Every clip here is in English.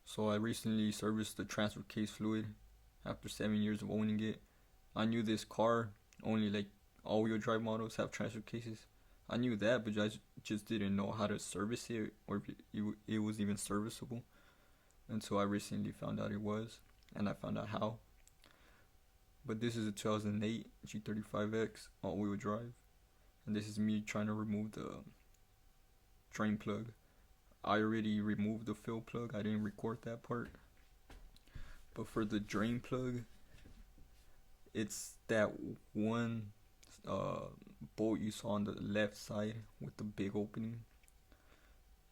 So I recently serviced the transfer case fluid after 7 years of owning it. I knew this car only like all-wheel drive models have transfer cases. I knew that, but I just didn't know how to service it or if it was even serviceable until I recently found out it was, and I found out how. But this is a 2008 G35x all-wheel drive, and this is me trying to remove the drain plug. I already removed the fill plug. I didn't record that part. But for the drain plug, it's that one uh, bolt you saw on the left side with the big opening.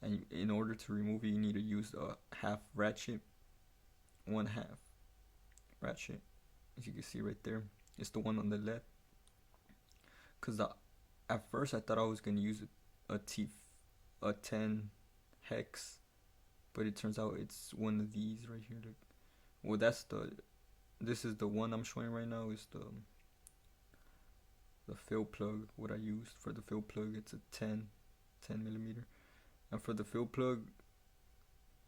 And in order to remove it, you need to use the half ratchet, one half ratchet, as you can see right there. It's the one on the left. Cause at first I thought I was gonna use a 10 hex, but it turns out it's one of these right here. Well, this is the one I'm showing right now. Is the fill plug. What I used for the fill plug, it's a 10 millimeter, and for the fill plug,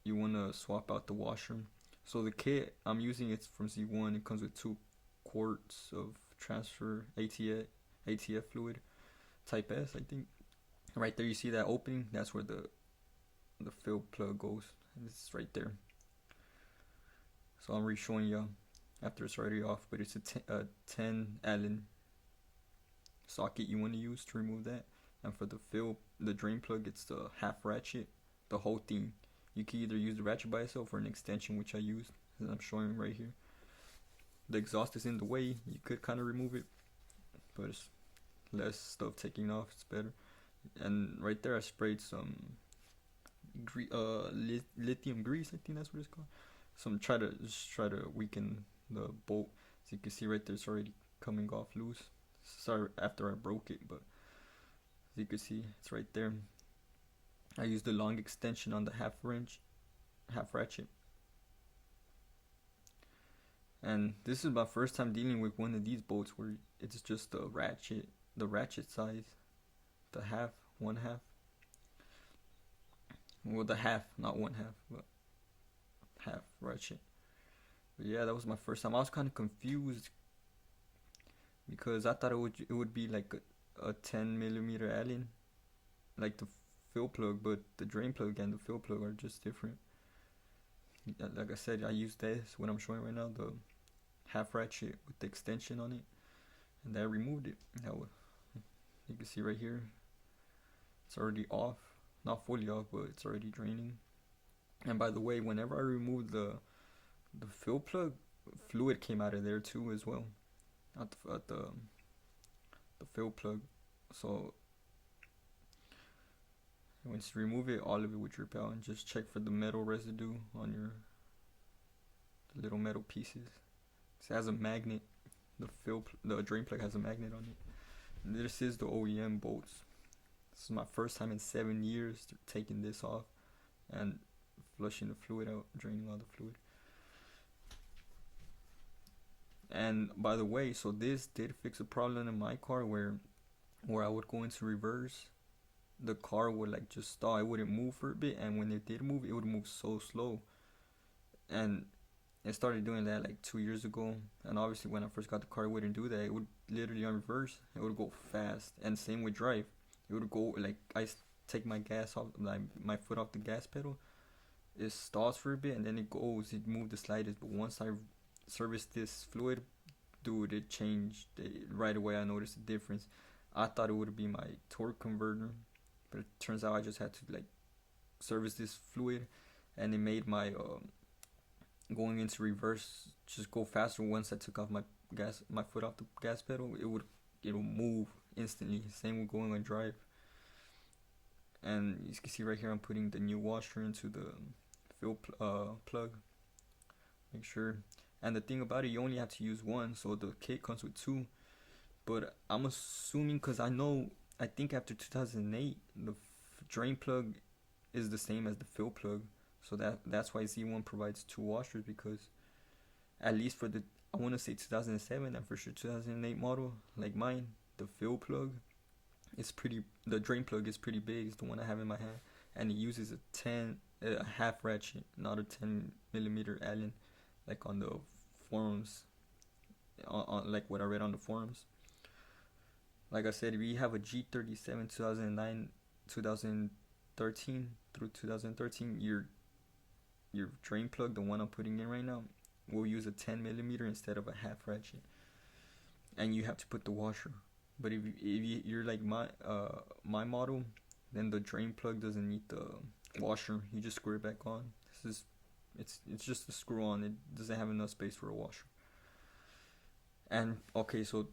you wanna swap out the washer. So the kit I'm using, it's from Z1. It comes with 2 quarts of transfer ATF fluid, type S, I think. Right there, you see that opening? That's where the fill plug goes. And it's right there. So I'm re-showing you after it's already off, but it's a 10 Allen socket you want to use to remove that. And for the drain plug, it's the half ratchet, the whole thing. You can either use the ratchet by itself or an extension, which I used, as I'm showing right here. The exhaust is in the way. You could kind of remove it, but it's less stuff taking off. It's better. And right there, I sprayed some lithium grease. I think that's what it's called. Try to weaken the bolt. As you can see right there, it's already coming off loose. Sorry, after I broke it, but as you can see, it's right there. I used the long extension on the half ratchet. And this is my first time dealing with one of these bolts where it's just the ratchet size, the one half. Well, the half, not one half, but half ratchet. But yeah, that was my first time. I was kind of confused because I thought it would be like a 10 millimeter Allen, like the fill plug, but the drain plug and the fill plug are just different. Like I said, I used this, what I'm showing right now, the half ratchet with the extension on it, and I removed it. You can see right here, it's already off, not fully off, but it's already draining. And by the way, whenever I removed the fill plug, fluid came out of there too as well, at the fill plug. So once you remove it, all of it would drip out. And just check for the metal residue on the little metal pieces. It has a magnet. The drain plug has a magnet on it. And this is the OEM bolts. This is my first time in 7 years taking this off and flushing the fluid out, draining all the fluid. And by the way, so this did fix a problem in my car where I would go into reverse, the car would like just stall. It wouldn't move for a bit, and when it did move, it would move so slow. And it started doing that like 2 years ago. And obviously when I first got the car, it wouldn't do that. It would literally on reverse, it would go fast. And same with drive. It would go like I take my gas off, like my foot off the gas pedal, it stalls for a bit and then it moved the slightest. But once I serviced this fluid, dude, it changed. Right away I noticed the difference. I thought it would be my torque converter, but it turns out I just had to like service this fluid, and it made my going into reverse just go faster. Once I took off my foot off the gas pedal, it'll move instantly. Same with going on drive. And you can see right here, I'm putting the new washer into the fill plug. Make sure. And the thing about it, you only have to use one, so the kit comes with 2. But I'm assuming, because I think after 2008, the drain plug is the same as the fill plug. So that's why Z1 provides 2 washers, because at least for I want to say 2007 and for sure 2008 model, like mine, the drain plug is pretty big. It's the one I have in my hand, and it uses a a half ratchet, not a 10 millimeter Allen, like on the forums, like what I read on the forums. Like I said, if you have a G37 2009 2013 through 2013, your drain plug, the one I'm putting in right now, will use a 10 millimeter instead of a half ratchet, and you have to put the washer. But you're like my model, then the drain plug doesn't need the washer. You just screw it back on. This is it's just a screw on. It doesn't have enough space for a washer. And okay, so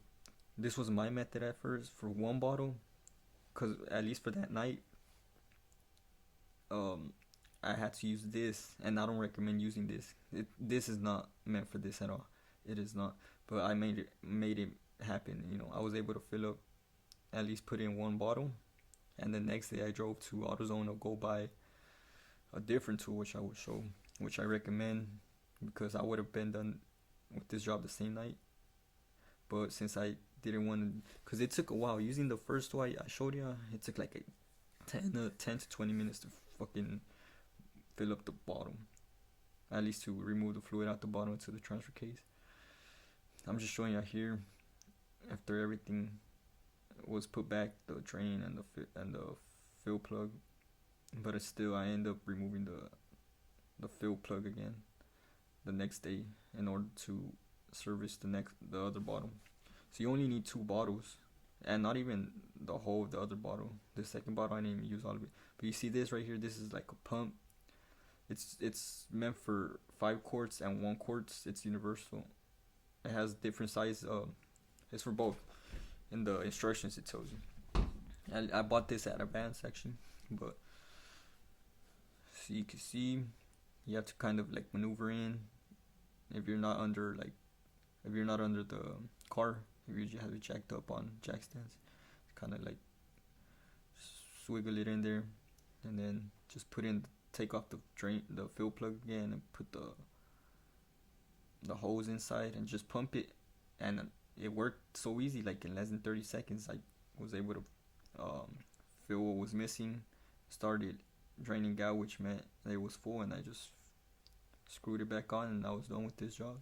this was my method at first for one bottle, cause at least for that night, um, I had to use this, and I don't recommend using this. This is not meant for this at all. It is not. But I made it happen. You know, I was able to fill up, at least put in one bottle, and the next day I drove to AutoZone to go buy a different tool, which I will show, which I recommend, because I would have been done with this job the same night. But since I didn't want to, because it took a while using the first tool I showed you, it took like 10 to 20 minutes to fucking fill up the bottom, at least to remove the fluid out the bottom into the transfer case. I'm just showing you here after everything was put back, the drain and the fill plug, but it's still, I end up removing the fill plug again the next day in order to service the other bottle. So you only need 2 bottles, and not even the whole of the other bottle. The second bottle I didn't even use all of it. But you see this right here, this is like a pump. It's meant for 5 quarts and 1 quarts. It's universal. It has different size. It's for both. In the instructions it tells you. I bought this at Advanced section, but so you can see you have to kind of like maneuver in. If you're not under the car, if you have it jacked up on jack stands, kind of like swiggle it in there, and then just take off the fill plug again, and put the hose inside and just pump it. And it worked so easy, like in less than 30 seconds I was able to fill what was missing, started draining out, which meant that it was full, and I just screwed it back on, and I was done with this job.